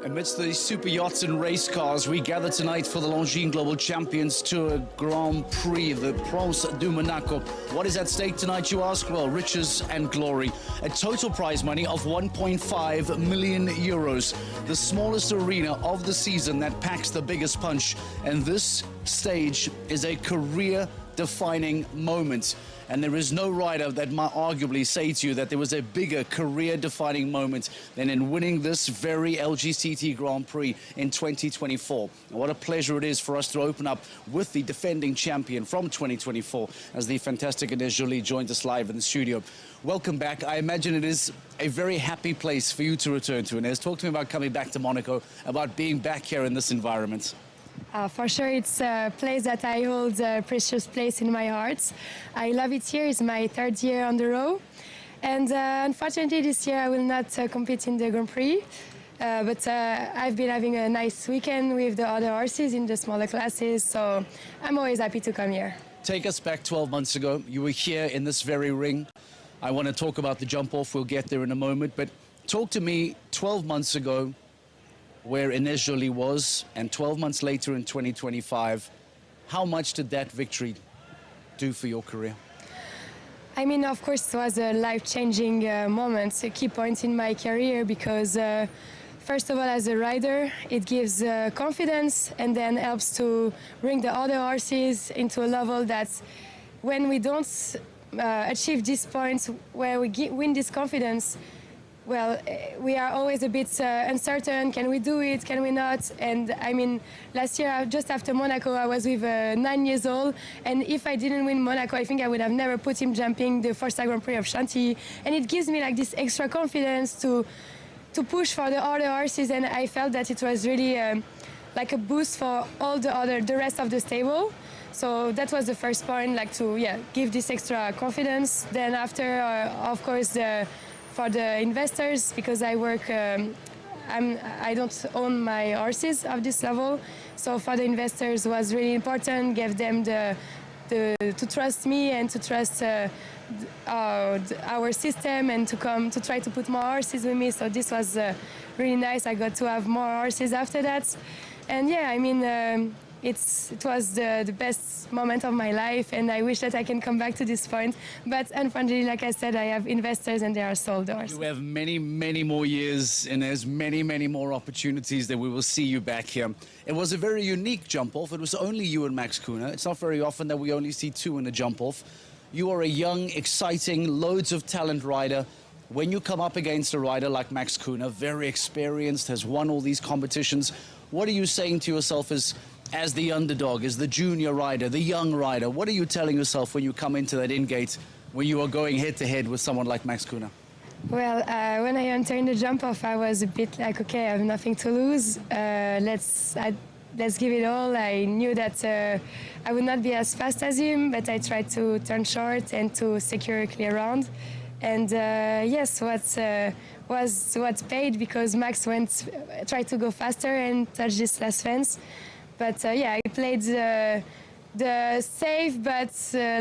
Amidst the super yachts and race cars, we gather tonight for the Longines Global Champions Tour Grand Prix, the Prix du Monaco. What is at stake tonight, you ask? Well, riches and glory. A total prize money of 1.5 million euros. The smallest arena of the season that packs the biggest punch. And this stage is a career-defining moment. And there is no rider that might arguably say to you that there was a bigger career-defining moment than in winning this very LGCT Grand Prix in 2024. And what a pleasure it is for us to open up with the defending champion from 2024 as the fantastic Andreas Schou joined us live in the studio. Welcome back. I imagine it is a very happy place for you to return to. Andreas, talk to me about coming back to Monaco, about being back here in this environment. For sure, it's a place that I hold a precious place in my heart. I love it here. It's my third year on the row. And unfortunately, this year I will not compete in the Grand Prix. But I've been having a nice weekend with the other horses in the smaller classes, so I'm always happy to come here. Take us back 12 months ago. You were here in this very ring. I want to talk about the jump off. We'll get there in a moment. But talk to me 12 months ago, where Andreas Schou was, and 12 months later in 2025, how much did that victory do for your career? I mean, of course, it was a life-changing moment, a key point in my career, because first of all, as a rider, it gives confidence and then helps to bring the other horses into a level that when we don't achieve this point where we win this confidence, well, we are always a bit uncertain. Can we do it? Can we not? And I mean, last year, just after Monaco, I was with 9 years old. And if I didn't win Monaco, I think I would have never put him jumping the first Grand Prix of Chantilly. And it gives me like this extra confidence to push for the other horses. And I felt that it was really like a boost for all the rest of the stable. So that was the first point, like to give this extra confidence. Then after, of course, for the investors, because I work, I don't own my horses of this level. So for the investors was really important, gave them to trust me and to trust our system and to come to try to put more horses with me. So this was really nice. I got to have more horses after that. And yeah, I mean, it was the best moment of my life, and I wish that I can come back to this point. But unfortunately, like I said, I have investors and they are sold doors. You have many, many more years, and there's many, many more opportunities that we will see you back here. It was a very unique jump-off. It was only you and Max Kuhner. It's not very often that we only see two in a jump-off. You are a young, exciting, loads of talent rider. When you come up against a rider like Max Kuhner, very experienced, has won all these competitions, what are you saying to yourself as the underdog, as the junior rider, the young rider? What are you telling yourself when you come into that in-gate, when you are going head-to-head with someone like Max Kuhner? Well, when I entered the jump-off, I was a bit like, okay, I have nothing to lose. Let's give it all. I knew that I would not be as fast as him, but I tried to turn short and to secure a clear round. And yes, what paid, because Max tried to go faster and touch this last fence. But yeah, I played the safe, but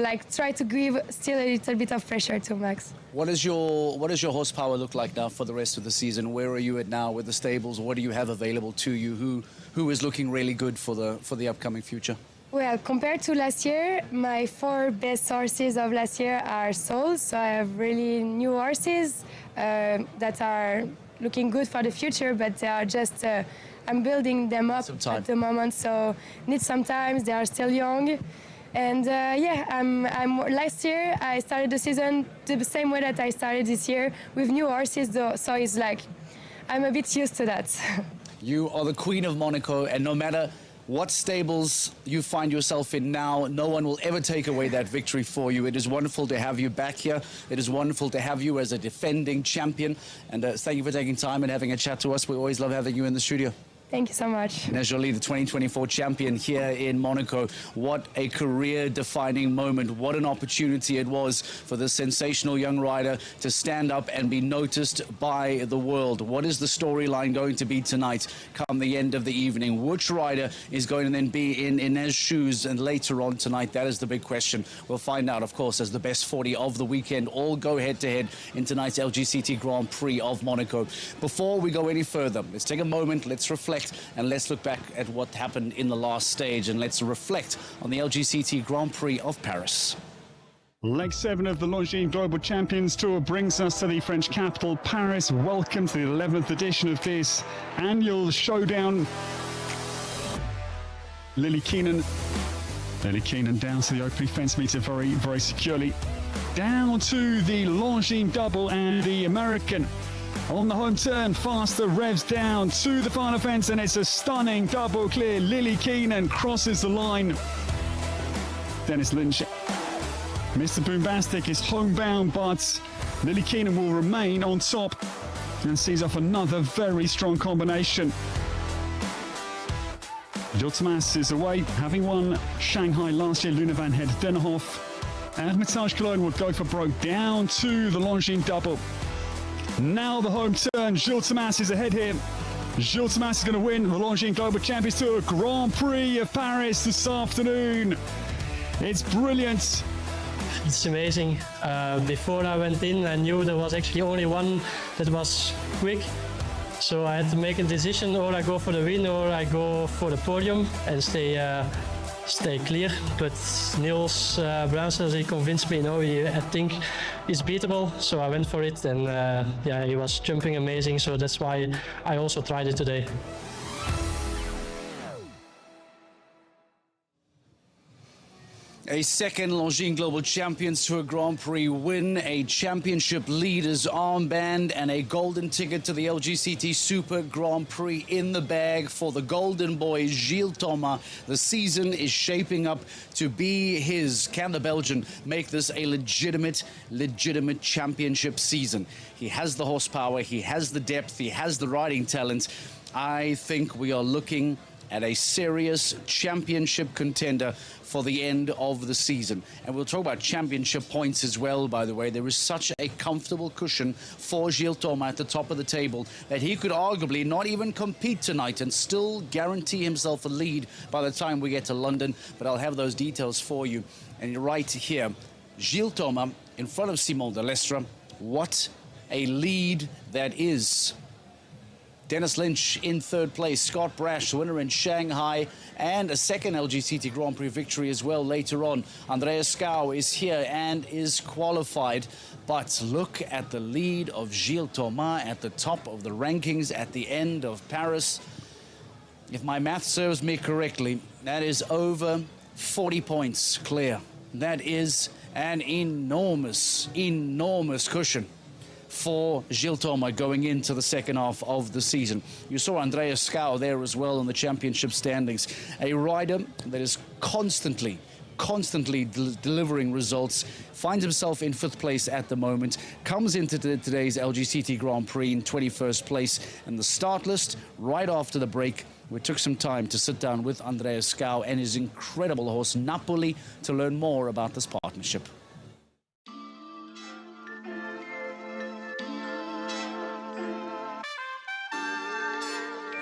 like try to give still a little bit of pressure to Max. What does your horsepower look like now for the rest of the season? Where are you at now with the stables? What do you have available to you? Who is looking really good for the upcoming future? Well, compared to last year, my 4 best horses of last year are sold. So I have really new horses that are looking good for the future, but they are just I'm building them up at the moment, so need some time. They are still young, and yeah, last year I started the season the same way that I started this year with new horses, though, so it's like I'm a bit used to that. You are the Queen of Monaco, and no matter what stables you find yourself in now, no one will ever take away that victory for you. It is wonderful to have you back here. It is wonderful to have you as a defending champion. And thank you for taking time and having a chat to us. We always love having you in the studio. Thank you so much. Andreas Schou, the 2024 champion here in Monaco. What a career-defining moment. What an opportunity it was for this sensational young rider to stand up and be noticed by the world. What is the storyline going to be tonight come the end of the evening? Which rider is going to then be in Andreas Schou's and later on tonight? That is the big question. We'll find out, of course, as the best 40 of the weekend all go head-to-head in tonight's LGCT Grand Prix of Monaco. Before we go any further, let's take a moment, let's reflect, and let's look back at what happened in the last stage, and let's reflect on the LGCT Grand Prix of Paris. Leg 7 of the Longines Global Champions Tour brings us to the French capital, Paris. Welcome to the 11th edition of this annual showdown. Lily Keenan down to the opening fence meter very, very securely. Down to the Longines double, and the American on the home turn, faster, revs down to the final fence, and it's a stunning double clear. Lily Keenan crosses the line. Dennis Lynch, Mr. Boombastic is homebound, but Lily Keenan will remain on top and sees off another very strong combination. Gilles Thomas is away, having won Shanghai last year. Luna Van Head Denhoff. Hermitage Cologne will go for broke down to the Longines double. Now the home turn, Gilles Thomas is ahead here. Gilles Thomas is going to win the Longines Global Champions Tour Grand Prix of Paris this afternoon. It's brilliant. It's amazing. Before I went in, I knew there was actually only one that was quick. So I had to make a decision, or I go for the win or I go for the podium and stay clear. But Niels Bruinsen, he convinced me, I think he's beatable. So I went for it, and yeah, he was jumping amazing. So that's why I also tried it today. A second Longines Global Champions Tour Grand Prix win, a championship leader's armband, and a golden ticket to the LGCT Super Grand Prix in the bag for the golden boy Gilles Thomas. The season is shaping up to be his. Can the Belgian make this a legitimate championship season? He has the horsepower, he has the depth, he has the riding talent. I think we are looking at a serious championship contender for the end of the season. And we'll talk about championship points as well, by the way. There is such a comfortable cushion for Gilles Thomas at the top of the table that he could arguably not even compete tonight and still guarantee himself a lead by the time we get to London. But I'll have those details for you. And right here, Gilles Thomas in front of Simon de Lestre. What a lead that is. Dennis Lynch in third place, Scott Brash, winner in Shanghai, and a second LGCT Grand Prix victory as well later on. Andreas Schou is here and is qualified. But look at the lead of Gilles Thomas at the top of the rankings at the end of Paris. If my math serves me correctly, that is over 40 points clear. That is an enormous cushion for Gilles Thomas going into the second half of the season. You saw Andreas Schou there as well in the championship standings. A rider that is constantly delivering results, finds himself in 5th place at the moment, comes into today's LGCT Grand Prix in 21st place. And the start list, right after the break, we took some time to sit down with Andreas Schou and his incredible horse Napoli to learn more about this partnership.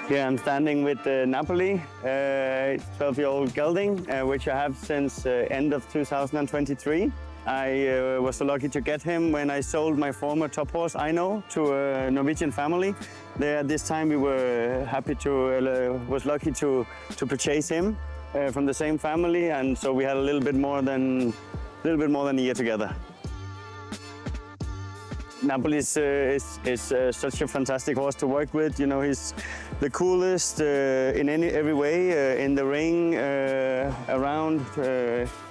Yeah, I'm standing with Napoli, 12-year-old gelding, which I have since end of 2023. I was so lucky to get him when I sold my former top horse, Aino, to a Norwegian family. There, at this time, we were happy to, was lucky to purchase him from the same family, and so we had a little bit more than a year together. Napoli is such a fantastic horse to work with. You know, he's the coolest in every way, in the ring, around.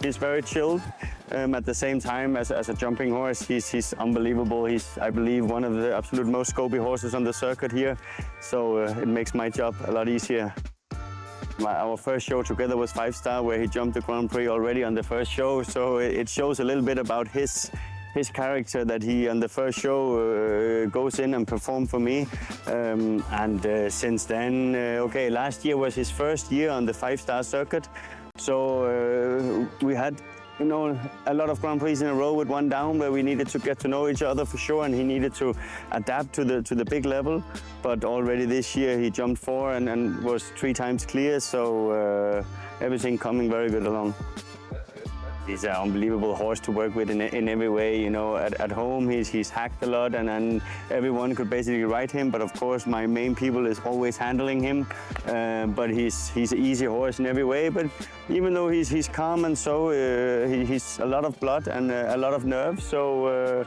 He's very chilled. At the same time, as a jumping horse, he's unbelievable. He's, I believe, one of the absolute most scopy horses on the circuit here. So it makes my job a lot easier. Our first show together was 5-star, where he jumped the Grand Prix already on the first show. So it shows a little bit about his his character that he on the first show goes in and perform for me. Since then, okay, last year was his first year on the 5-star circuit, so we had, you know, a lot of Grand Prix in a row with one down where we needed to get to know each other for sure, and he needed to adapt to the big level. But already this year he jumped 4 and was 3 times clear, so everything coming very good along. He's an unbelievable horse to work with in every way. You know, at home he's hacked a lot, and everyone could basically ride him. But of course, my main people is always handling him. But he's an easy horse in every way. But even though he's calm and so, he's a lot of blood and a lot of nerve. So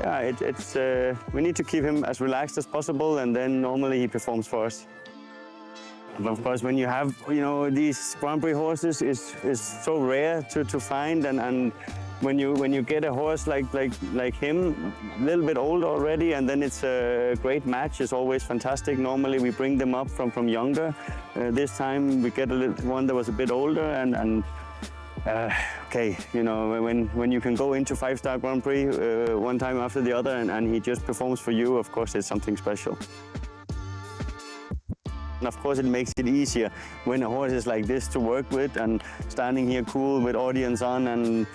yeah, we need to keep him as relaxed as possible, and then normally he performs for us. Of course, when you have, you know, these Grand Prix horses is so rare to find, and when you get a horse like him, a little bit old already, and then it's a great match, it's always fantastic. Normally we bring them up from younger. This time we get one that was a bit older, and okay, you know, when you can go into 5-star Grand Prix one time after the other, and he just performs for you, of course it's something special. And of course, it makes it easier when a horse is like this to work with, and standing here cool with audience on, and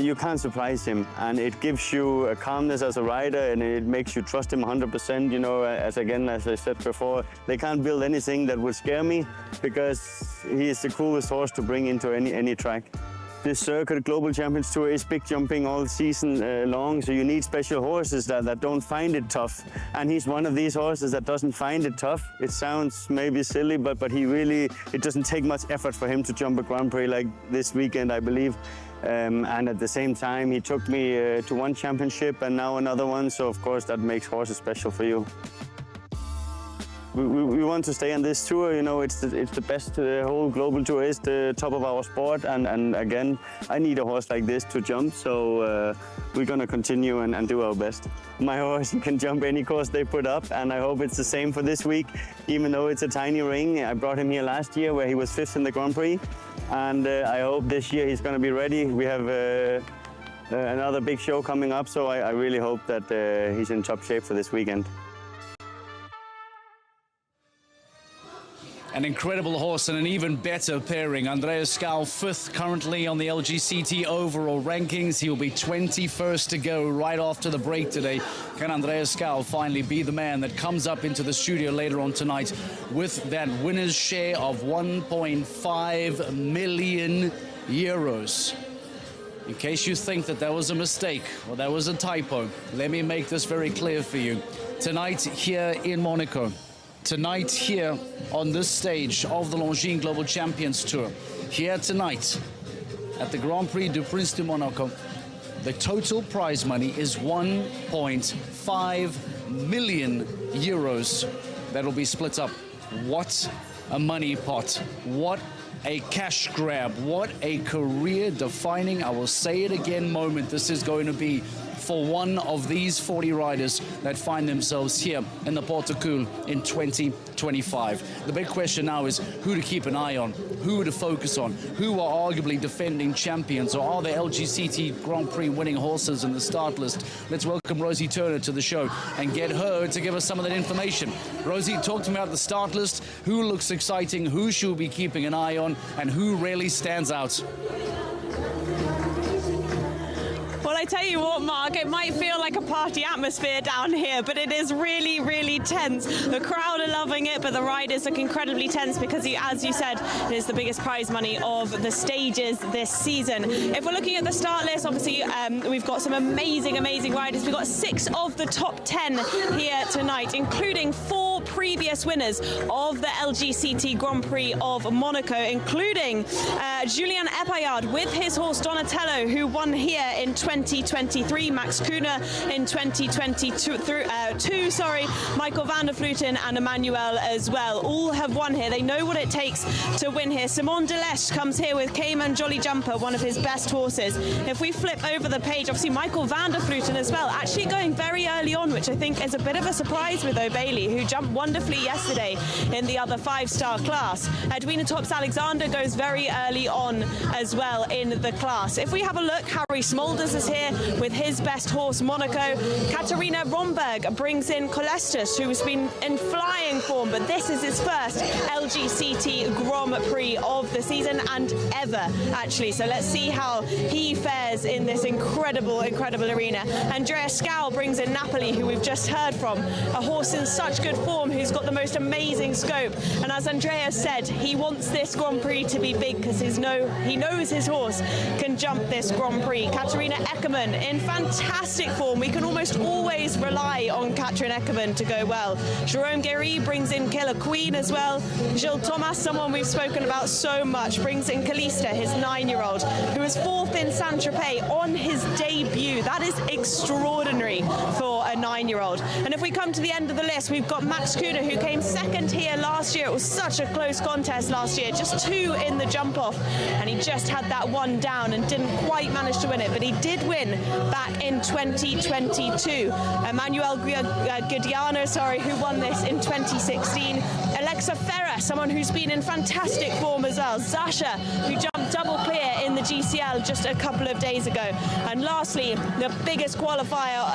you can't surprise him. And it gives you a calmness as a rider, and it makes you trust him 100%. You know, as I said before, they can't build anything that would scare me, because he is the coolest horse to bring into any track. This circuit Global Champions Tour is big jumping all season long, so you need special horses that don't find it tough. And he's one of these horses that doesn't find it tough. It sounds maybe silly, but he really, it doesn't take much effort for him to jump a Grand Prix like this weekend, I believe. And at the same time, he took me to one championship and now another one, so of course that makes horses special for you. We want to stay on this tour, you know, it's the best, the whole global tour is the top of our sport, and again, I need a horse like this to jump, so we're gonna continue and do our best. My horse, he can jump any course they put up, and I hope it's the same for this week, even though it's a tiny ring. I brought him here last year where he was 5th in the Grand Prix, and I hope this year he's gonna be ready. We have another big show coming up, so I really hope that he's in top shape for this weekend. An incredible horse and an even better pairing. Andreas Schou, 5th currently on the LGCT overall rankings. He will be 21st to go right after the break today. Can Andreas Schou finally be the man that comes up into the studio later on tonight with that winner's share of 1.5 million euros? In case you think that was a mistake or that was a typo, let me make this very clear for you. Tonight here in Monaco, tonight here on this stage of the Longines Global Champions Tour, here tonight at the Grand Prix du Prince de Monaco, the total prize money is 1.5 million euros that will be split up. What a money pot. What a cash grab. What a career-defining, I will say it again, moment this is going to be for one of these 40 riders that find themselves here in the Portugal in 2025. The big question now is who to keep an eye on, who to focus on, who are arguably defending champions, or are there LGCT Grand Prix winning horses in the start list? Let's welcome Rosie Turner to the show and get her to give us some of that information. Rosie, talk to me about the start list, who looks exciting, who should we be keeping an eye on, and who really stands out? Well, I tell you what, Mark, it might feel like a party atmosphere down here, but it is really, really tense. The crowd are loving it, but the riders look incredibly tense because, as you said, it is the biggest prize money of the stages this season. If we're looking at the start list, obviously, we've got some amazing, amazing riders. We've got 6 of the top 10 here tonight, including 4 previous winners of the LGCT Grand Prix of Monaco, including Julien Epaillard with his horse Donatello, who won here in 2023, Max Kuhner in 2022, Michael van der Vleuten and Emmanuel as well. All have won here. They know what it takes to win here. Simon Delesche comes here with Cayman Jolly Jumper, one of his best horses. If we flip over the page, obviously Michael van der Vleuten as well, actually going very early on, which I think is a bit of a surprise with O'Bailey, who jumped wonderfully yesterday in the other 5-star class. Edwina Tops-Alexander goes very early on as well in the class. If we have a look, Harry Smulders is here with his best horse, Monaco. Katarina Romberg brings in Colestus, who's been in flying form, but this is his first LGCT Grand Prix of the season and ever, actually. So let's see how he fares in this incredible arena. Andreas Schou brings in Napoli, who we've just heard from, a horse in such good form who's got the most amazing scope. And as Andreas said, he wants this Grand Prix to be big because he knows his horse can jump this Grand Prix. Katarina Eckermann in fantastic form. We can almost always rely on Katrin Eckermann to go well. Jerome Guéry brings in Killer Queen as well. Gilles Thomas, someone we've spoken about so much, brings in Kalista, his 9-year-old, who is 4th in Saint-Tropez on his debut. That is extraordinary for a 9-year-old. And if we come to the end of the list, we've got Max Kuhne, who came 2nd here last year. It was such a close contest last year, just 2 in the jump off, and he just had that one down and didn't quite manage to win it, but he did win back in 2022. Emmanuel Gudiano, who won this in 2016. Alexa Ferrer, someone who's been in fantastic form as well. Zasha, who jumped double clear in the GCL just a couple of days ago. And lastly, the biggest qualifier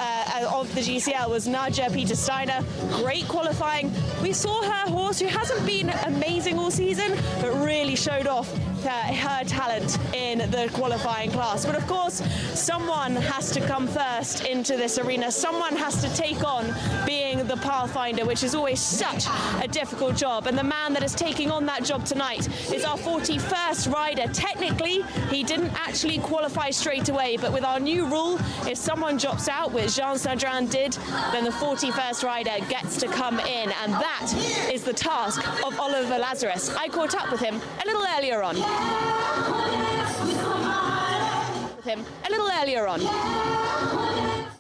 of the GCL was Nadja Peter-Steiner. Great qualifying. We saw her horse, who hasn't been amazing all season, but really showed off her talent in the qualifying class. But of course, someone has to come first into this arena. Someone has to take on being the Pathfinder, which is always such a difficult job. And the man that is taking on that job tonight is our 41st rider. Technically, he didn't actually qualify straight away, but with our new rule, if someone drops out, which Jean Sadran did, then the 41st rider gets to come in. And that is the task of Oliver Lazarus. I caught up with him a little earlier on.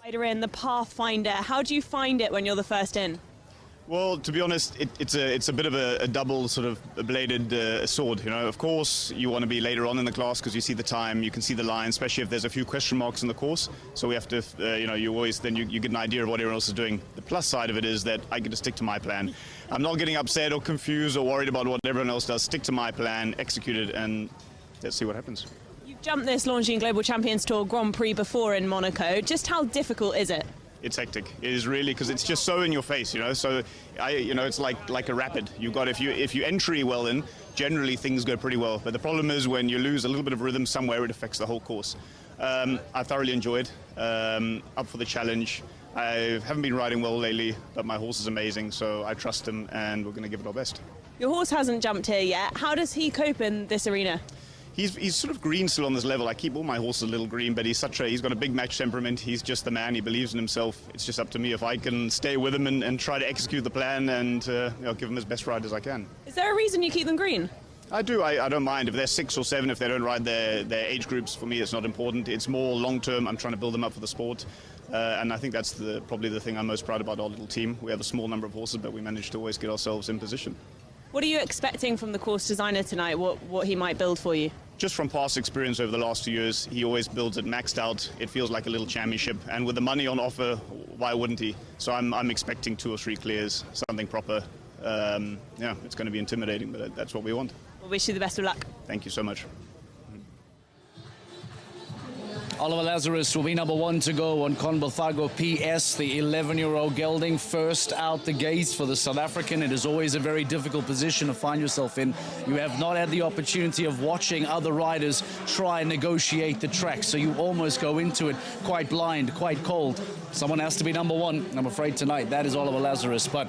Rider in the Pathfinder. How do you find it when you're the first in? Well, to be honest, it's a bit of a double sort of bladed sword. You know, of course, you want to be later on in the class because you see the time, you can see the line, especially if there's a few question marks in the course. So we have to, you always then you get an idea of what everyone else is doing. The plus side of it is that I get to stick to my plan. I'm not getting upset or confused or worried about what everyone else does. Stick to my plan, execute it, and let's see what happens. You've jumped this Longines Global Champions Tour Grand Prix before in Monaco. Just how difficult is it? It's hectic. It is really, because it's just so in your face, you know. So, it's like a rapid. You've got if you entry well in, generally things go pretty well. But the problem is when you lose a little bit of rhythm somewhere, it affects the whole course. I thoroughly enjoyed. Up for the challenge. I haven't been riding well lately, but my horse is amazing, so I trust him, and we're going to give it our best. Your horse hasn't jumped here yet. How does he cope in this arena? He's sort of green still on this level. I keep all my horses a little green, but he's got a big match temperament. He's just the man. He believes in himself. It's just up to me if I can stay with him and try to execute the plan and give him as best ride as I can. Is there a reason you keep them green? I do. I don't mind. If they're 6 or 7, if they don't ride their age groups, for me it's not important. It's more long-term. I'm trying to build them up for the sport. And I think that's probably the thing I'm most proud about our little team. We have a small number of horses, but we manage to always get ourselves in position. What are you expecting from the course designer tonight? What he might build for you? Just from past experience over the last 2 years, he always builds it maxed out. It feels like a little championship. And with the money on offer, why wouldn't he? So I'm expecting 2 or 3 clears, something proper. It's going to be intimidating, but that's what we want. We'll wish you the best of luck. Thank you so much. Oliver Lazarus will be number 1 to go on Conbothago PS, the 11-year-old gelding, first out the gates for the South African. It is always a very difficult position to find yourself in. You have not had the opportunity of watching other riders try and negotiate the track, so you almost go into it quite blind, quite cold. Someone has to be number 1. I'm afraid tonight that is Oliver Lazarus, but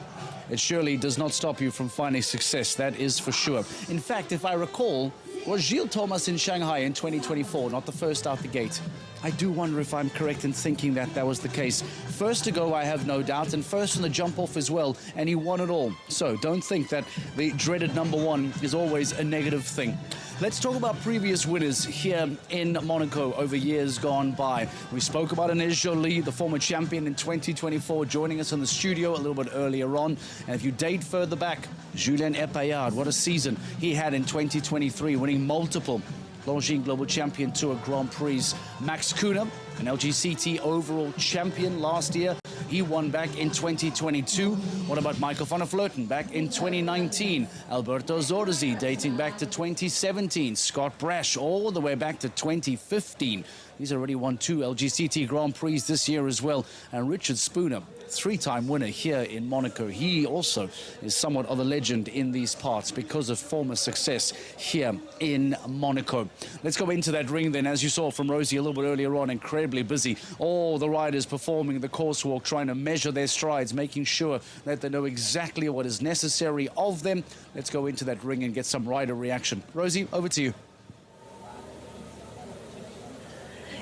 it surely does not stop you from finding success, that is for sure. In fact, if I recall, was Gilles Thomas in Shanghai in 2024, not the first out the gate? I do wonder if I'm correct in thinking that was the case. First to go, I have no doubt, and first in the jump off as well, and he won it all. So don't think that the dreaded number 1 is always a negative thing. Let's talk about previous winners here in Monaco over years gone by. We spoke about Andreas Schou, the former champion in 2024, joining us in the studio a little bit earlier on. And if you date further back, Julien Epaillard, what a season he had in 2023, winning multiple Longines Global Champion Tour Grand Prix. Max Kuhne, an LGCT overall champion last year, He won back in 2022. What about Michael van der Vleuten back in 2019? Alberto Zorzi dating back to 2017. Scott Brash all the way back to 2015. He's already won 2 LGCT Grand Prix this year as well. And Richard Spooner, 3-time winner here in Monaco. He also is somewhat of a legend in these parts because of former success here in Monaco. Let's go into that ring then. As you saw from Rosie a little bit earlier on, incredibly busy. All the riders performing the course walk, trying to measure their strides, making sure that they know exactly what is necessary of them. Let's go into that ring and get some rider reaction. Rosie, over to you.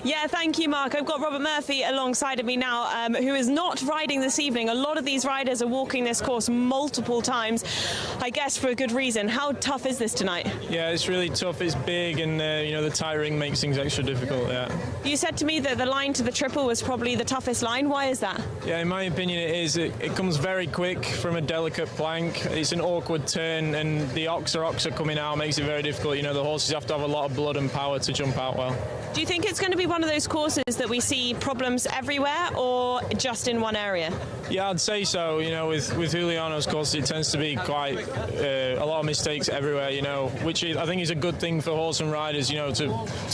Yeah, thank you, Mark. I've got Robert Murphy alongside of me now, who is not riding this evening. A lot of these riders are walking this course multiple times, I guess for a good reason. How tough is this tonight? Yeah, it's really tough. It's big, and you know, the tight ring makes things extra difficult. Yeah. You said to me that the line to the triple was probably the toughest line. Why is that? Yeah, in my opinion, it is. It comes very quick from a delicate plank. It's an awkward turn, and the oxer coming out makes it very difficult. You know, the horses have to have a lot of blood and power to jump out well. Do you think it's going to be one of those courses that we see problems everywhere or just in one area? Yeah, I'd say so. You know, with Juliano's course, it tends to be quite a lot of mistakes everywhere, you know, which I think is a good thing for horse and riders, you know, to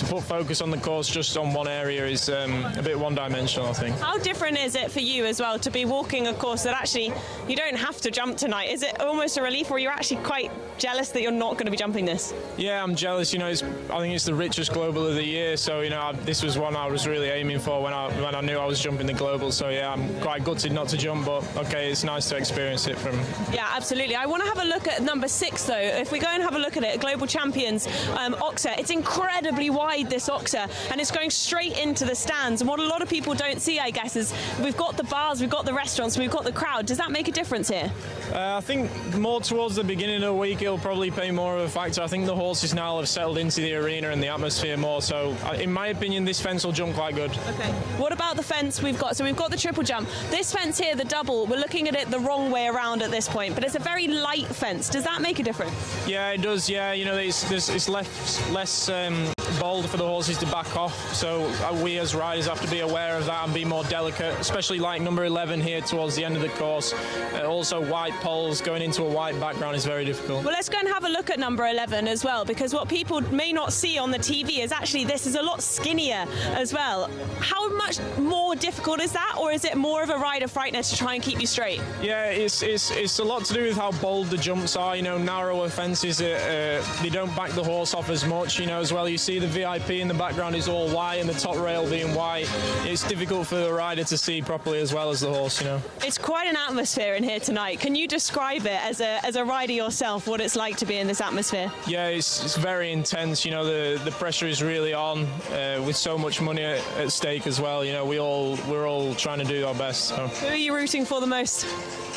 put focus on the course just on one area is a bit one-dimensional, I think. How different is it for you as well to be walking a course that actually you don't have to jump tonight? Is it almost a relief, or you're actually quite jealous that you're not going to be jumping this? Yeah, I'm jealous. You know, I think it's the richest global of the year, so, you know, this was one I was really aiming for when I knew I was jumping the global. So, yeah, I'm quite gutted not to jump, but, okay, it's nice to experience it from... Yeah, absolutely. I want to have a look at number 6, though. If we go and have a look at it, Global Champions Oxer, it's incredibly wide, this Oxer, and it's going straight into the stands. And what a lot of people don't see, I guess, is we've got the bars, we've got the restaurants, we've got the crowd. Does that make a difference here? I think more towards the beginning of the week, it'll probably play more of a factor. I think the horses now have settled into the arena and the atmosphere more. So, in my opinion, this fence will jump quite good. Okay. What about the fence we've got? So we've got the triple jump. This fence here, the double, we're looking at it the wrong way around at this point, but it's a very light fence. Does that make a difference? Yeah, it does. Yeah, you know, it's less bold for the horses to back off. So we as riders have to be aware of that and be more delicate, especially like number 11 here towards the end of the course. Also, white poles going into a white background is very difficult. Well, let's go and have a look at number 11 as well, because what people may not see on the TV is actually this is a lot skinnier as well. How much more difficult is that, or is it more of a rider frightener to try and keep you straight? Yeah, it's a lot to do with how bold the jumps are. You know, narrower fences, they don't back the horse off as much, you know, as well. You see the VIP in the background is all white and the top rail being white. It's difficult for the rider to see properly as well as the horse, you know. It's quite an atmosphere in here tonight. Can you describe it as a rider yourself, what it's like to be in this atmosphere? Yeah, it's very intense. You know, the pressure is really on with so much money at stake as well. You know, we're all trying to do our best. So. Who are you rooting for the most?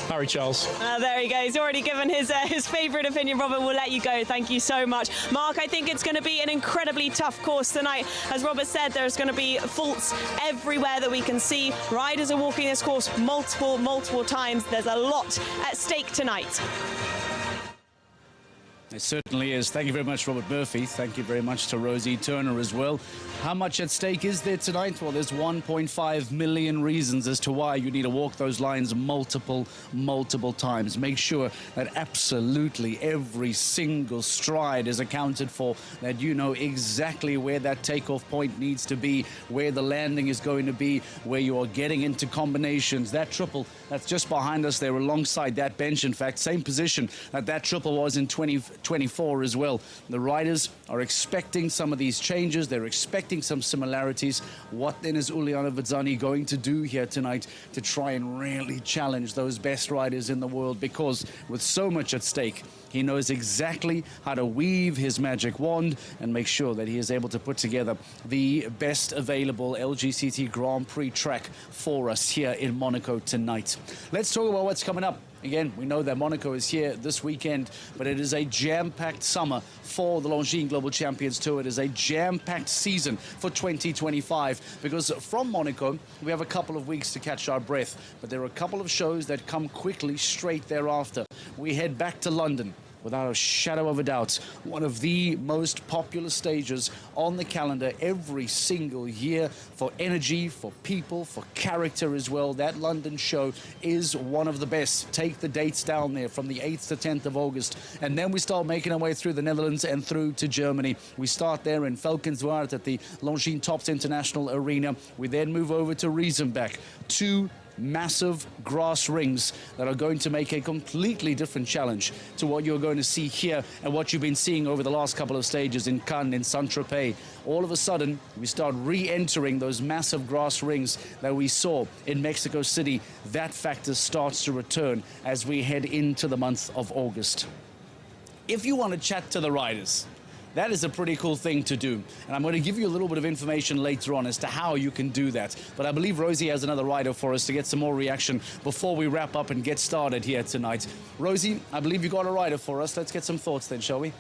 Harry Charles. There he goes. He's already given his favourite opinion. Robert, we'll let you go. Thank you so much. Mark, I think it's going to be an incredibly tough course tonight. As Robert said, there's going to be faults everywhere that we can see. Riders are walking this course multiple times. There's a lot at stake tonight. It certainly is. Thank you very much, Robert Murphy. Thank you very much to Rosie Turner as well. How much at stake is there tonight? Well, there's 1.5 million reasons as to why you need to walk those lines multiple times. Make sure that absolutely every single stride is accounted for, that you know exactly where that takeoff point needs to be, where the landing is going to be, where you are getting into combinations. That triple that's just behind us there alongside that bench, in fact, same position that triple was in 2024 as well. The riders are expecting some of these changes. They're expecting some similarities. What then is Uliano Vizzani going to do here tonight to try and really challenge those best riders in the world? Because with so much at stake, he knows exactly how to weave his magic wand and make sure that he is able to put together the best available LGCT Grand Prix track for us here in Monaco tonight. Let's talk about what's coming up. Again, we know that Monaco is here this weekend, but it is a jam-packed summer for the Longines Global Champions Tour. It is a jam-packed season for 2025, because from Monaco, we have a couple of weeks to catch our breath, but there are a couple of shows that come quickly straight thereafter. We head back to London. without a shadow of a doubt, one of the most popular stages on the calendar every single year for energy, for people, for character as well. That London show is one of the best. Take the dates down there from the 8th to 10th of August. And then we start making our way through the Netherlands and through to Germany. We start there in Valkenswaard at the Longines Tops International Arena. We then move over to Riesenbeck. Two massive grass rings that are going to make a completely different challenge to what you're going to see here and what you've been seeing over the last couple of stages in Cannes, in Saint-Tropez. All of a sudden, we start re-entering those massive grass rings that we saw in Mexico City. That factor starts to return as we head into the month of August. If you want to chat to the riders, that is a pretty cool thing to do. And I'm going to give you a little bit of information later on as to how you can do that. But I believe Rosie has another rider for us to get some more reaction before we wrap up and get started here tonight. Rosie, I believe you got a rider for us. Let's get some thoughts then, shall we?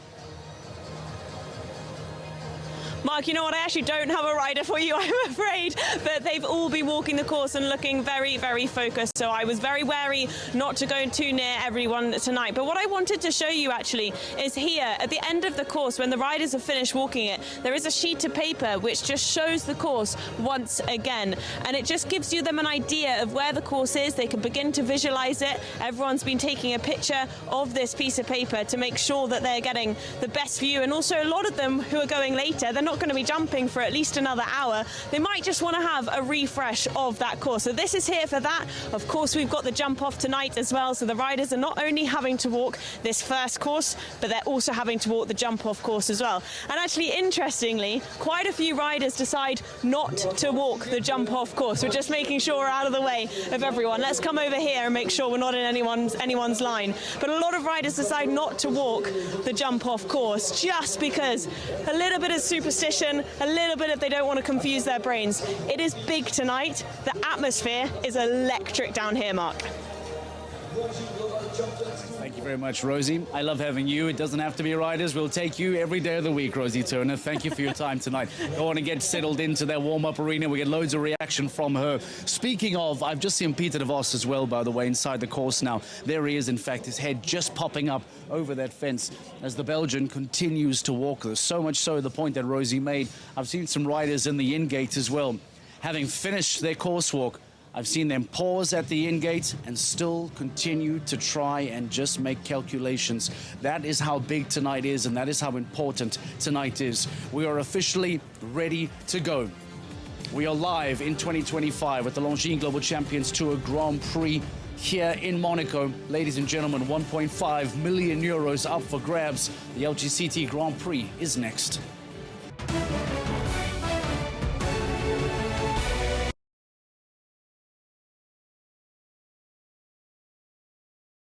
Mark, you know what? I actually don't have a rider for you, I'm afraid, but they've all been walking the course and looking very, very focused. So I was very wary not to go too near everyone tonight. But what I wanted to show you actually is here at the end of the course, when the riders have finished walking it, there is a sheet of paper which just shows the course once again. And it just gives you them an idea of where the course is. They can begin to visualize it. Everyone's been taking a picture of this piece of paper to make sure that they're getting the best view. And also a lot of them who are going later, they're not going to be jumping for at least another hour. They might just want to have a refresh of that course. So this is here for that. Of course, we've got the jump off tonight as well. So the riders are not only having to walk this first course, but they're also having to walk the jump off course as well. And actually, interestingly, quite a few riders decide not to walk the jump off course. We're just making sure we're out of the way of everyone. Let's come over here and make sure we're not in anyone's line. But a lot of riders decide not to walk the jump off course just because a little bit of superstition, a little bit if they don't want to confuse their brains. It is big tonight. The atmosphere is electric down here, Mark. Thank you very much, Rosie. I love having you. It doesn't have to be riders. We'll take you every day of the week, Rosie Turner. Thank you for your time tonight. Go on and get settled into their warm-up arena. We get loads of reaction from her. Speaking of, I've just seen Peter de Vos as well, by the way, inside the course now. There he is, in fact, his head just popping up over that fence as the Belgian continues to walk this. So much so, the point that Rosie made, I've seen some riders in the in-gate as well. Having finished their course walk, I've seen them pause at the in-gate and still continue to try and just make calculations. That is how big tonight is, and that is how important tonight is. We are officially ready to go. We are live in 2025 at the Longines Global Champions Tour Grand Prix here in Monaco. Ladies and gentlemen, 1.5 million euros up for grabs. The LGCT Grand Prix is next.